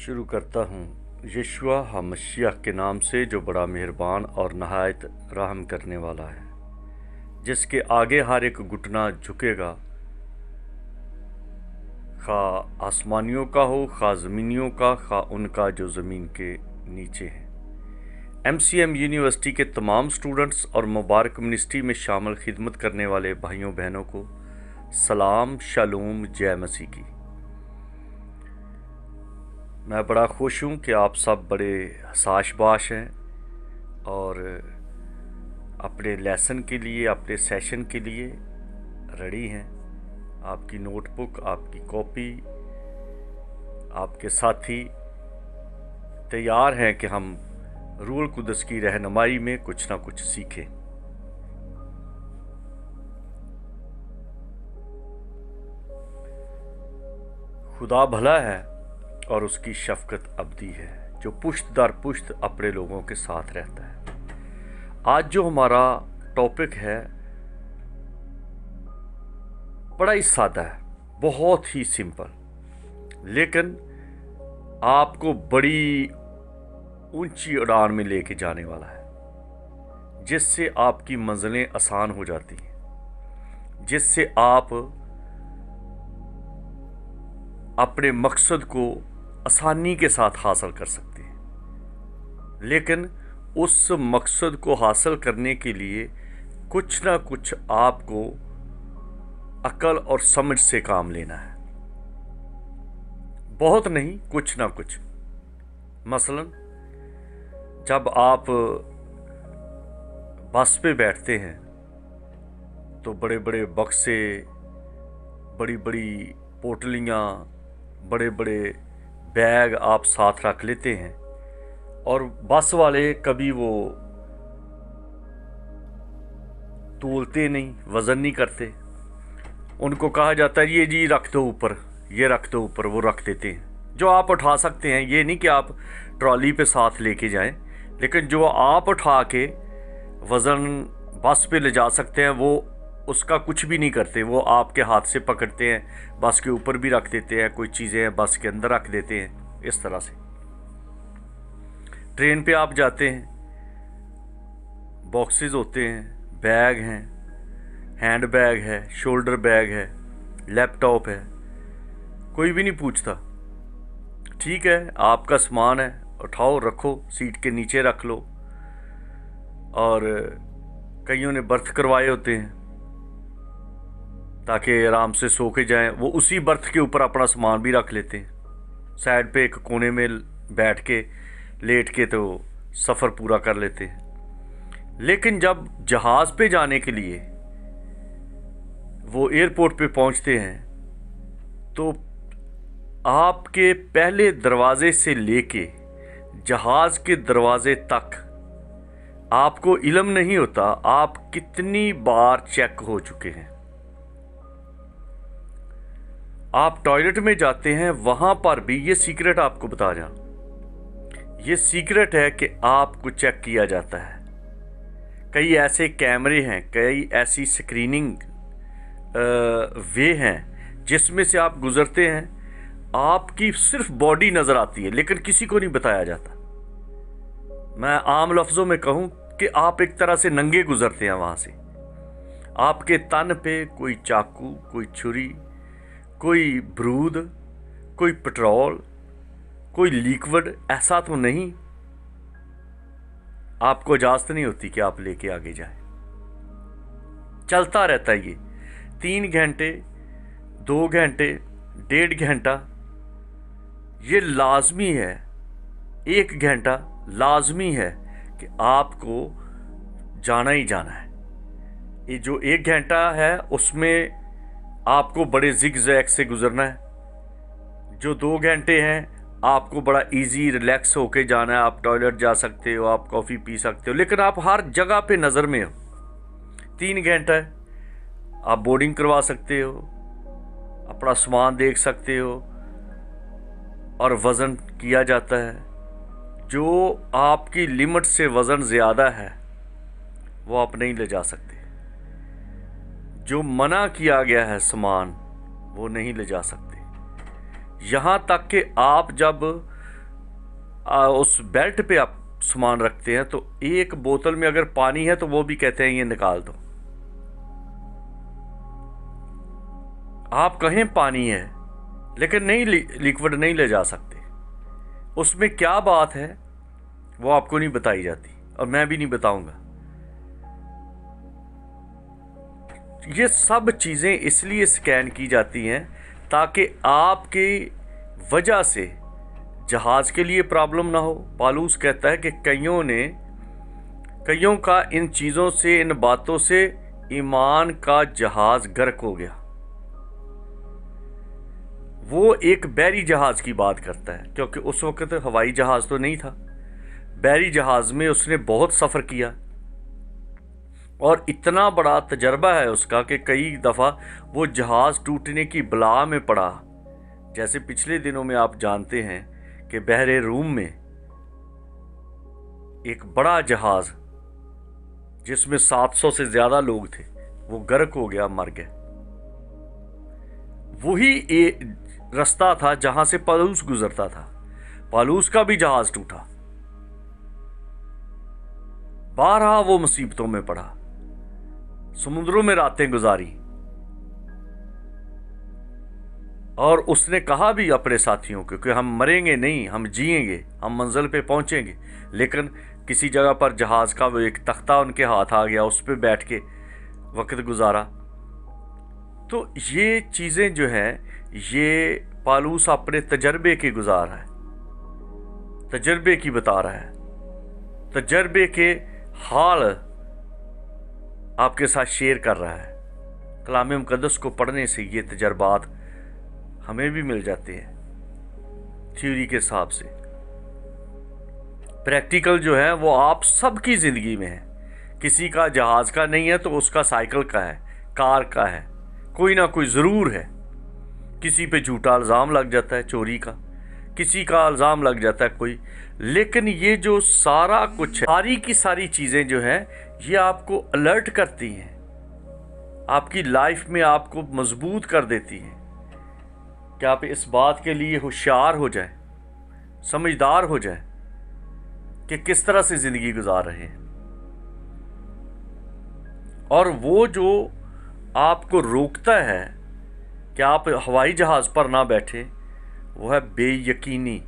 शुरू करता हूँ यशुआ हमशियह के नाम से जो बड़ा मेहरबान और नहायत रहम करने वाला है, जिसके आगे हर एक घुटना झुकेगा, खा आसमानियों का हो, खा ज़मीनियों का, खा उनका जो ज़मीन के नीचे हैं। MCM यूनिवर्सिटी के तमाम स्टूडेंट्स और मुबारक मिनिस्ट्री में शामिल खिदमत करने वाले भाइयों बहनों को सलाम, शालोम, जय मसीह की। मैं बड़ा खुश हूँ कि आप सब बड़े हसाश-बाश हैं और अपने लेसन के लिए, अपने सेशन के लिए रेडी हैं। आपकी नोटबुक, आपकी कॉपी, आपके साथी तैयार हैं कि हम रूह कुदस की रहनुमाई में कुछ ना कुछ सीखें। खुदा भला है और उसकी शफकत अबदी है, जो पुश्त दर पुश्त अपने लोगों के साथ रहता है। आज जो हमारा टॉपिक है बड़ा ही सादा है, बहुत ही सिंपल, लेकिन आपको बड़ी ऊंची उड़ान में लेके जाने वाला है, जिससे आपकी मंजिलें आसान हो जाती हैं, जिससे आप अपने मकसद को आसानी के साथ हासिल कर सकते हैं। लेकिन उस मकसद को हासिल करने के लिए कुछ ना कुछ आपको अकल और समझ से काम लेना है, बहुत नहीं, कुछ ना कुछ। मसलन जब आप बस पे बैठते हैं तो बड़े बड़े बक्से, बड़ी बड़ी पोटलियाँ, बड़े बड़े बैग आप साथ रख लेते हैं और बस वाले कभी वो तोलते नहीं, वज़न नहीं करते। उनको कहा जाता है ये जी रख दो ऊपर, ये रख दो ऊपर, वो रख देते हैं। जो आप उठा सकते हैं, ये नहीं कि आप ट्रॉली पे साथ लेके जाएं, लेकिन जो आप उठा के वज़न बस पे ले जा सकते हैं वो उसका कुछ भी नहीं करते। वो आपके हाथ से पकड़ते हैं, बस के ऊपर भी रख देते हैं, कोई चीज़ें बस के अंदर रख देते हैं। इस तरह से ट्रेन पे आप जाते हैं, बॉक्सेस होते हैं, बैग हैं, हैंड बैग है, शोल्डर बैग है, लैपटॉप है, कोई भी नहीं पूछता। ठीक है, आपका सामान है, उठाओ, रखो, सीट के नीचे रख लो। और कईयों ने बर्थ करवाए होते हैं ताकि आराम से सो के जाएं, वो उसी बर्थ के ऊपर अपना सामान भी रख लेते हैं, साइड पे एक कोने में बैठ के लेट के तो सफ़र पूरा कर लेते हैं। लेकिन जब जहाज़ पे जाने के लिए वो एयरपोर्ट पे पहुंचते हैं तो आपके पहले दरवाजे से लेके जहाज़ के दरवाजे तक आपको इल्म नहीं होता आप कितनी बार चेक हो चुके हैं। आप टॉयलेट में जाते हैं, वहां पर भी ये सीक्रेट आपको बता जाऊं, ये सीक्रेट है कि आपको चेक किया जाता है। कई ऐसे कैमरे हैं, कई ऐसी स्क्रीनिंग वे हैं जिसमें से आप गुजरते हैं, आपकी सिर्फ बॉडी नज़र आती है लेकिन किसी को नहीं बताया जाता। मैं आम लफ्ज़ों में कहूँ कि आप एक तरह से नंगे गुजरते हैं वहाँ से। आपके तन पे कोई चाकू, कोई छुरी, कोई बरूद, कोई पेट्रोल, कोई लिक्विड ऐसा तो नहीं, आपको इजाज़त नहीं होती कि आप लेके आगे जाएं। चलता रहता है ये 3 घंटे, 2 घंटे, 1.5 घंटा, ये लाजमी है। 1 घंटा लाजमी है कि आपको जाना ही जाना है। ये जो 1 घंटा है उसमें आपको बड़े जिग-जैग से गुजरना है। जो 2 घंटे हैं आपको बड़ा इजी रिलैक्स होके जाना है। आप टॉयलेट जा सकते हो, आप कॉफ़ी पी सकते हो, लेकिन आप हर जगह पे नज़र में हो। 3 घंटा है, आप बोर्डिंग करवा सकते हो, अपना सामान देख सकते हो और वज़न किया जाता है। जो आपकी लिमिट से वज़न ज़्यादा है वो आप नहीं ले जा सकते। जो मना किया गया है सामान वो नहीं ले जा सकते। यहाँ तक कि आप जब उस बेल्ट पे आप सामान रखते हैं, तो एक बोतल में अगर पानी है तो वो भी कहते हैं ये निकाल दो। आप कहें पानी है लेकिन नहीं, लिक्विड नहीं ले जा सकते। उसमें क्या बात है वो आपको नहीं बताई जाती और मैं भी नहीं बताऊंगा। ये सब चीज़ें इसलिए स्कैन की जाती हैं ताकि आपकी वजह से जहाज़ के लिए प्रॉब्लम ना हो। पालूस कहता है कि कईयों का इन चीज़ों से, इन बातों से ईमान का जहाज़ गर्क हो गया। वो एक बहरी जहाज़ की बात करता है, क्योंकि उस वक्त हवाई जहाज़ तो नहीं था। बहरी जहाज़ में उसने बहुत सफ़र किया और इतना बड़ा तजर्बा है उसका कि कई दफ़ा वो जहाज़ टूटने की बला में पड़ा। जैसे पिछले दिनों में आप जानते हैं कि बहरे रूम में एक बड़ा जहाज़ जिसमें 700 से ज़्यादा लोग थे वो गर्क हो गया, मर गए। वही रास्ता था जहां से पालूस गुजरता था। पालूस का भी जहाज टूटा, 12 वो मुसीबतों में पड़ा, समुद्रों में रातें गुजारी। और उसने कहा भी अपने साथियों को कि हम मरेंगे नहीं, हम जिएंगे, हम मंजिल पे पहुंचेंगे। लेकिन किसी जगह पर जहाज़ का वो एक तख्ता उनके हाथ आ गया, उस पर बैठ के वक्त गुजारा। तो ये चीज़ें जो हैं, ये पालूस अपने तजर्बे के गुजार है, तजर्बे की बता रहा है, तजर्बे के हाल आपके साथ शेयर कर रहा है। कलाम मुक़द्दस को पढ़ने से ये तजर्बात हमें भी मिल जाते हैं थ्योरी के हिसाब से। प्रैक्टिकल जो है वो आप सबकी ज़िंदगी में है। किसी का जहाज़ का नहीं है तो उसका साइकिल का है, कार का है, कोई ना कोई ज़रूर है। किसी पे झूठा इल्ज़ाम लग जाता है चोरी का, किसी का इल्ज़ाम लग जाता है कोई। लेकिन ये जो सारा कुछ है, सारी की सारी चीज़ें जो हैं, ये आपको अलर्ट करती हैं, आपकी लाइफ में आपको मजबूत कर देती हैं कि आप इस बात के लिए होशियार हो जाएं, समझदार हो जाएं कि किस तरह से ज़िंदगी गुजार रहे हैं। और वो जो आपको रोकता है कि आप हवाई जहाज़ पर ना बैठे, वो है बेयकीनी।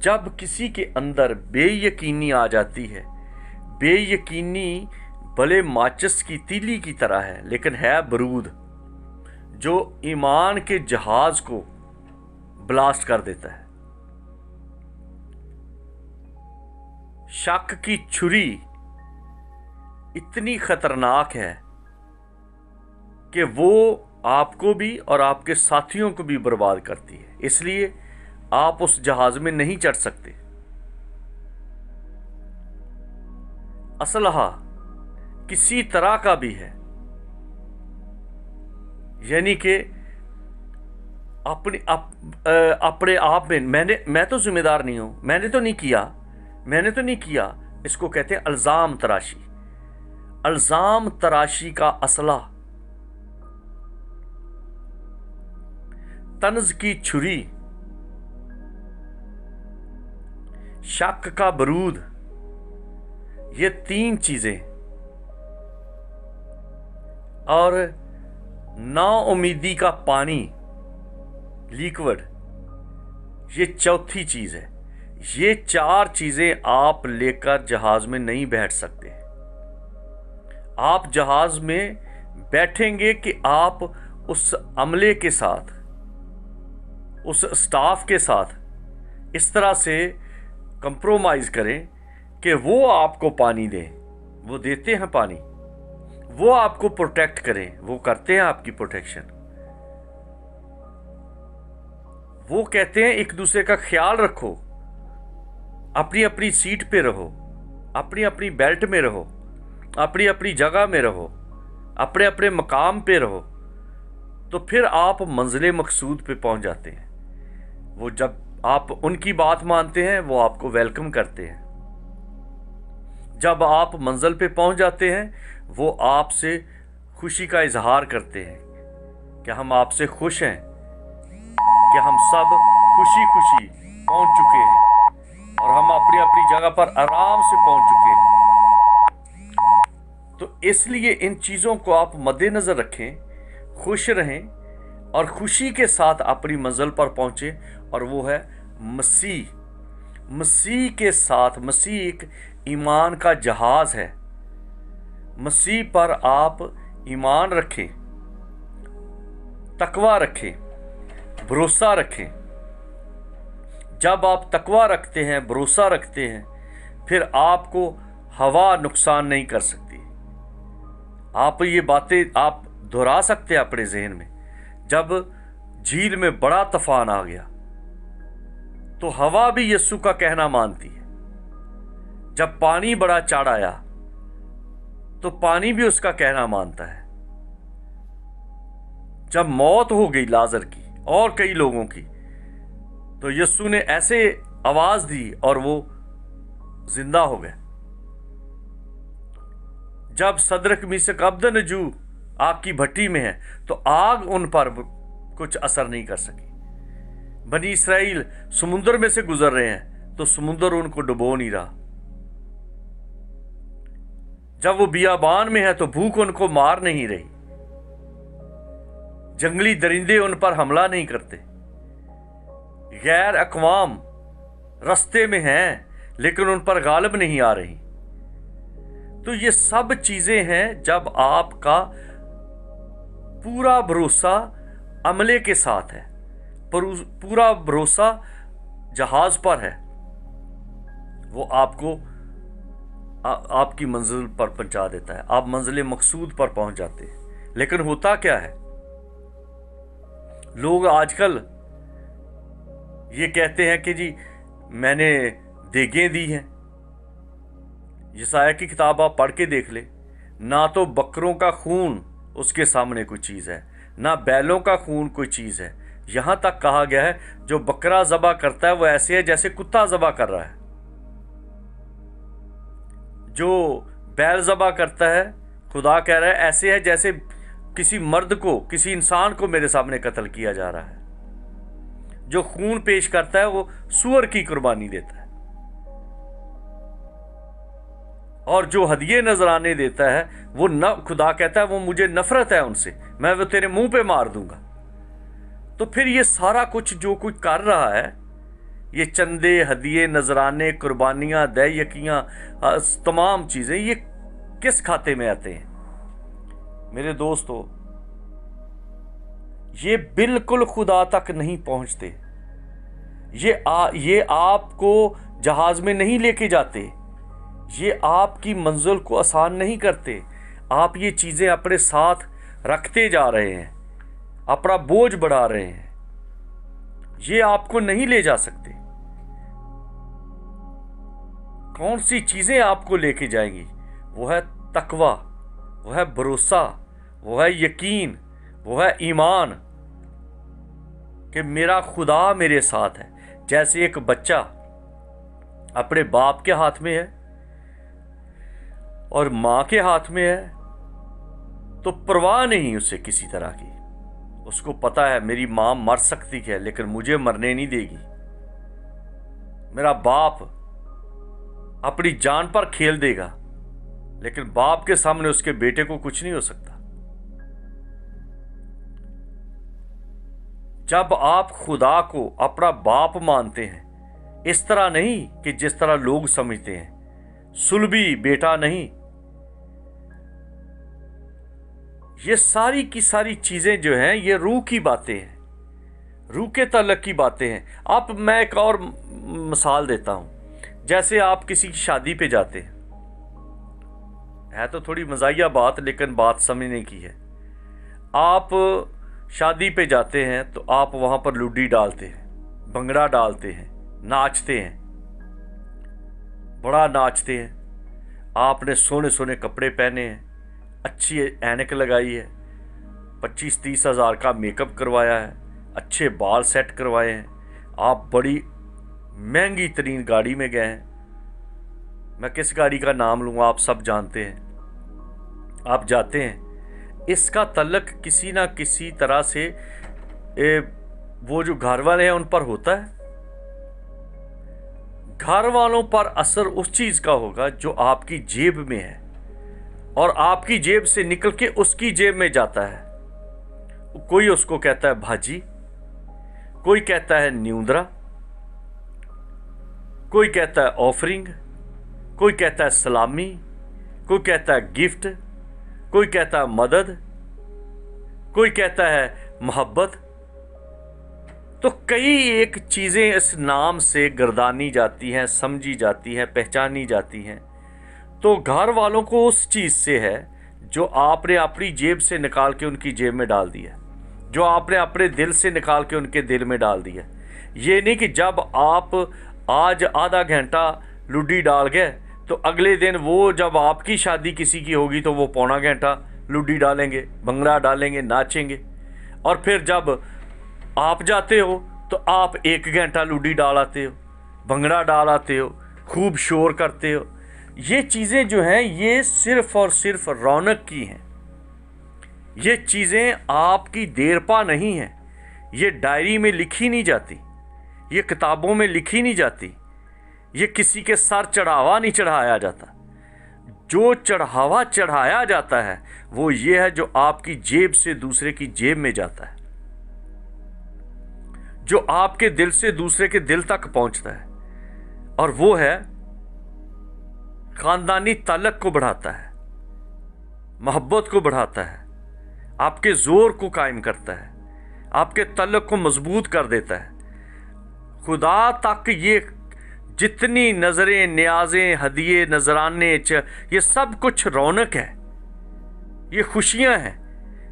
जब किसी के अंदर बेयकीनी आ जाती है, बेयकीनी भले माचिस की तीली की तरह है लेकिन है बारूद, जो ईमान के जहाज़ को ब्लास्ट कर देता है। शक की छुरी इतनी खतरनाक है कि वो आपको भी और आपके साथियों को भी बर्बाद करती है। इसलिए आप उस जहाज में नहीं चढ़ सकते। असलहा किसी तरह का भी है, यानी कि अपने आप में मैं तो जिम्मेदार नहीं हूं, मैंने तो नहीं किया। इसको कहते हैं अल्जाम तराशी। अल्जाम तराशी का असला तंज की छुरी, शक का बारूद, ये 3 चीजें, और नाउमीदी का पानी, लिक्विड, ये चौथी चीज है। ये 4 चीजें आप लेकर जहाज में नहीं बैठ सकते। आप जहाज में बैठेंगे कि आप उस अमले के साथ, उस स्टाफ के साथ इस तरह से कंप्रोमाइज करें कि वो आपको पानी दें, वो देते हैं पानी, वो आपको प्रोटेक्ट करें, वो करते हैं आपकी प्रोटेक्शन। वो कहते हैं एक दूसरे का ख्याल रखो, अपनी अपनी सीट पे रहो, अपनी अपनी बेल्ट में रहो, अपनी अपनी जगह में रहो, अपने अपने मकाम पे रहो, तो फिर आप मंजिल मकसूद पे पहुंच जाते हैं। वो जब आप उनकी बात मानते हैं वो आपको वेलकम करते हैं। जब आप मंजिल पे पहुंच जाते हैं वो आपसे खुशी का इजहार करते हैं कि हम आपसे खुश हैं कि हम सब खुशी खुशी पहुंच चुके हैं और हम अपनी अपनी जगह पर आराम से पहुंच चुके हैं। तो इसलिए इन चीज़ों को आप मद्देनज़र रखें, खुश रहें और खुशी के साथ अपनी मंजिल पर पहुंचे, और वो है मसीह के साथ। मसीह एक ईमान का जहाज़ है। मसीह पर आप ईमान रखें, तकवा रखें, भरोसा रखें। जब आप तकवा रखते हैं, भरोसा रखते हैं, फिर आपको हवा नुकसान नहीं कर सकती। आप ये बातें आप दोहरा सकते हैं अपने जहन में। जब झील में बड़ा तूफान आ गया तो हवा भी यीशु का कहना मानती है। जब पानी बड़ा चढ़ आया तो पानी भी उसका कहना मानता है। जब मौत हो गई लाजर की और कई लोगों की, तो यीशु ने ऐसे आवाज दी और वो जिंदा हो गए। जब सदरक मीशक अबदनजू आग की भट्टी में है तो आग उन पर कुछ असर नहीं कर सकी। बनी इसराइल समुद्र में से गुजर रहे हैं तो समुद्र उनको डुबो नहीं रहा। जब वो बियाबान में है तो भूख उनको मार नहीं रही। जंगली दरिंदे उन पर हमला नहीं करते। गैर अक़वाम रस्ते में हैं लेकिन उन पर गालिब नहीं आ रही। तो ये सब चीजें हैं जब आपका पूरा भरोसा अमले के साथ है, पूरा भरोसा जहाज पर है, वो आपको आपकी मंजिल पर पहुंचा देता है। आप मंजिल मकसूद पर पहुंच जाते हैं। लेकिन होता क्या है, लोग आजकल ये कहते हैं कि जी मैंने देगें दी हैं। यशायाह की किताब आप पढ़ के देख ले, ना तो बकरों का खून उसके सामने कोई चीज़ है, ना बैलों का खून कोई चीज़ है। यहाँ तक कहा गया है जो बकरा ज़बा करता है वो ऐसे है जैसे कुत्ता ज़बा कर रहा है। जो बैल ज़बा करता है, खुदा कह रहा है ऐसे है जैसे किसी मर्द को, किसी इंसान को मेरे सामने कत्ल किया जा रहा है। जो खून पेश करता है वो सूअर की कुर्बानी देता है, और जो हदिये नजराने देता है वो न खुदा कहता है वो मुझे नफरत है उनसे, मैं वो तेरे मुंह पे मार दूंगा। तो फिर ये सारा कुछ जो कुछ कर रहा है, ये चंदे, हदिये, नजराने, कुर्बानियां, दैयकियां, तमाम चीजें, ये किस खाते में आते हैं मेरे दोस्तों? ये बिल्कुल खुदा तक नहीं पहुंचते। ये आपको जहाज में नहीं लेके जाते। ये आपकी मंजिल को आसान नहीं करते। आप ये चीजें अपने साथ रखते जा रहे हैं, अपना बोझ बढ़ा रहे हैं। ये आपको नहीं ले जा सकते। कौन सी चीजें आपको लेके जाएंगी? वो है तकवा, वो है भरोसा, वो है यकीन, वो है ईमान कि मेरा खुदा मेरे साथ है। जैसे एक बच्चा अपने बाप के हाथ में है और मां के हाथ में है तो परवाह नहीं उसे किसी तरह की। उसको पता है मेरी मां मर सकती है लेकिन मुझे मरने नहीं देगी। मेरा बाप अपनी जान पर खेल देगा लेकिन बाप के सामने उसके बेटे को कुछ नहीं हो सकता। जब आप खुदा को अपना बाप मानते हैं, इस तरह नहीं कि जिस तरह लोग समझते हैं, सुलभी बेटा नहीं, ये सारी की सारी चीजें जो हैं ये रूह की बातें हैं, रूह के तल्लक की बातें हैं। मैं एक और मिसाल देता हूं। जैसे आप किसी की शादी पे जाते हैं, है तो थोड़ी मजाहिया बात लेकिन बात समझने की है। आप शादी पे जाते हैं तो आप वहां पर लुड्डी डालते हैं, भंगड़ा डालते हैं, नाचते हैं, बड़ा नाचते हैं। आपने सोने सोने कपड़े पहने हैं, अच्छी ऐनक लगाई है, 25-30 हज़ार का मेकअप करवाया है, अच्छे बाल सेट करवाए हैं, आप बड़ी महंगी तरीन गाड़ी में गए हैं। मैं किस गाड़ी का नाम लूँगा, आप सब जानते हैं। आप जाते हैं, इसका तल्लक किसी ना किसी तरह से वो जो घर वाले हैं उन पर होता है। घर वालों पर असर उस चीज का होगा जो आपकी जेब में है और आपकी जेब से निकल के उसकी जेब में जाता है। कोई उसको कहता है भाजी, कोई कहता है न्यूंदरा, कोई कहता है ऑफरिंग, कोई कहता है सलामी, कोई कहता है गिफ्ट, कोई कहता है मदद, कोई कहता है मोहब्बत। तो कई एक चीज़ें इस नाम से गर्दानी जाती हैं, समझी जाती हैं, पहचानी जाती हैं। तो घर वालों को उस चीज़ से है जो आपने अपनी जेब से निकाल के उनकी जेब में डाल दिया, जो आपने अपने दिल से निकाल के उनके दिल में डाल दिया। ये नहीं कि जब आप आज आधा घंटा लुड्डी डाल गए तो अगले दिन वो जब आपकी शादी किसी की होगी तो वो पौना घंटा लुड्डी डालेंगे, भंगड़ा डालेंगे, नाचेंगे। और फिर जब आप जाते हो तो आप 1 घंटा लुड्डी डाल आते हो, भंगड़ा डाल आते हो, खूब शोर करते हो। ये चीज़ें जो हैं ये सिर्फ और सिर्फ रौनक की हैं। ये चीज़ें आपकी देरपा नहीं हैं। ये डायरी में लिखी नहीं जाती, ये किताबों में लिखी नहीं जाती, ये किसी के सर चढ़ावा नहीं चढ़ाया जाता। जो चढ़ावा चढ़ाया जाता है वो ये है जो आपकी जेब से दूसरे की जेब में जाता है, जो आपके दिल से दूसरे के दिल तक पहुंचता है। और वो है खानदानी ताल्लुक को बढ़ाता है, मोहब्बत को बढ़ाता है, आपके जोर को कायम करता है, आपके ताल्लुक को मजबूत कर देता है। खुदा तक ये जितनी नज़रें, न्याज़ें, हदिये, नजराने, ये सब कुछ रौनक है, ये खुशियां हैं,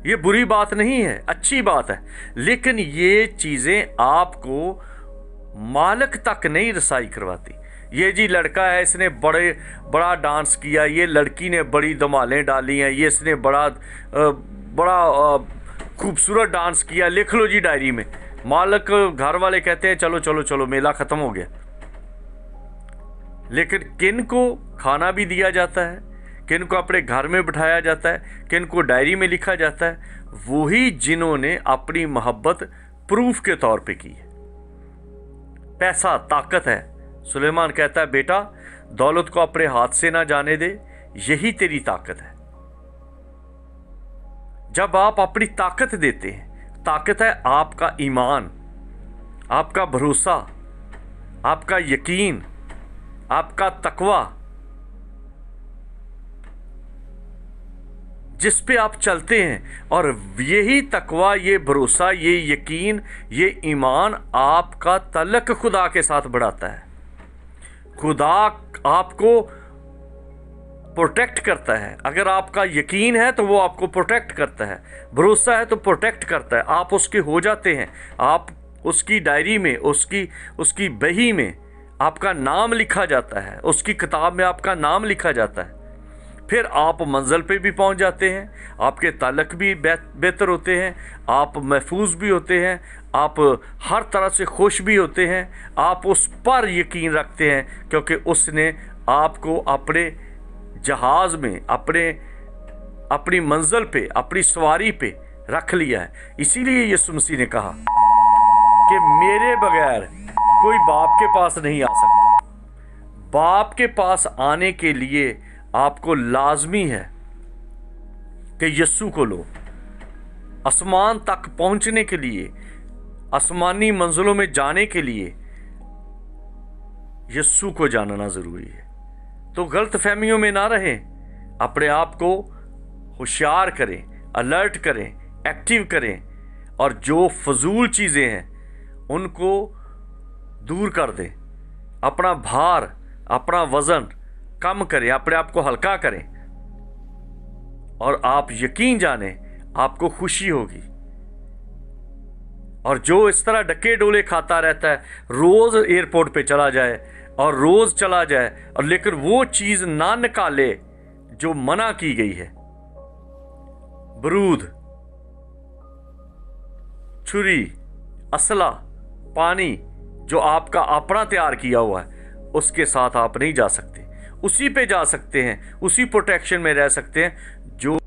ये बुरी बात नहीं है, अच्छी बात है। लेकिन ये चीज़ें आपको मालिक तक नहीं रसाई करवाती। ये जी लड़का है, इसने बड़ा डांस किया, ये लड़की ने बड़ी धमालें डाली हैं, ये इसने बड़ा खूबसूरत डांस किया, लिख लो जी डायरी में। मालिक, घर वाले कहते हैं चलो चलो चलो मेला ख़त्म हो गया। लेकिन किन को खाना भी दिया जाता है, किन को अपने घर में बिठाया जाता है, किन को डायरी में लिखा जाता है, वही जिन्होंने अपनी मोहब्बत प्रूफ के तौर पे की है। पैसा ताकत है। सुलेमान कहता है बेटा दौलत को अपने हाथ से ना जाने दे, यही तेरी ताकत है। जब आप अपनी ताकत देते हैं, ताकत है आपका ईमान, आपका भरोसा, आपका यकीन, आपका तकवा, जिस पे आप चलते हैं। और यही तकवा, ये भरोसा, ये यकीन, ये ईमान आपका ताल्लुक खुदा के साथ बढ़ाता है। खुदा आपको प्रोटेक्ट करता है। अगर आपका यकीन है तो वो आपको प्रोटेक्ट करता है, भरोसा है तो प्रोटेक्ट करता है। आप उसके हो जाते हैं, आप उसकी डायरी में, उसकी बही में आपका नाम लिखा जाता है, उसकी किताब में आपका नाम लिखा जाता है। फिर आप मंजिल पे भी पहुंच जाते हैं, आपके ताल्लुक भी बेहतर होते हैं, आप महफूज भी होते हैं, आप हर तरह से खुश भी होते हैं। आप उस पर यकीन रखते हैं क्योंकि उसने आपको अपने जहाज़ में, अपनी मंजिल पे, अपनी सवारी पे रख लिया है। इसीलिए यीशु मसीह ने कहा कि मेरे बगैर कोई बाप के पास नहीं आ सकता। बाप के पास आने के लिए आपको लाजमी है कि यीशु को लो। आसमान तक पहुंचने के लिए, आसमानी मंजिलों में जाने के लिए यीशु को जानना ज़रूरी है। तो गलत फहमियों में ना रहें, अपने आप को होशियार करें, अलर्ट करें, एक्टिव करें, और जो फजूल चीज़ें हैं उनको दूर कर दें। अपना भार, अपना वज़न कम करें, अपने आप को हल्का करें, और आप यकीन जानें आपको खुशी होगी। और जो इस तरह डके डोले खाता रहता है, रोज़ एयरपोर्ट पे चला जाए और रोज़ चला जाए, और लेकिन वो चीज़ ना निकाले जो मना की गई है, बरूद, छुरी, असला, पानी, जो आपका अपना तैयार किया हुआ है, उसके साथ आप नहीं जा सकते। उसी पे जा सकते हैं, उसी प्रोटेक्शन में रह सकते हैं जो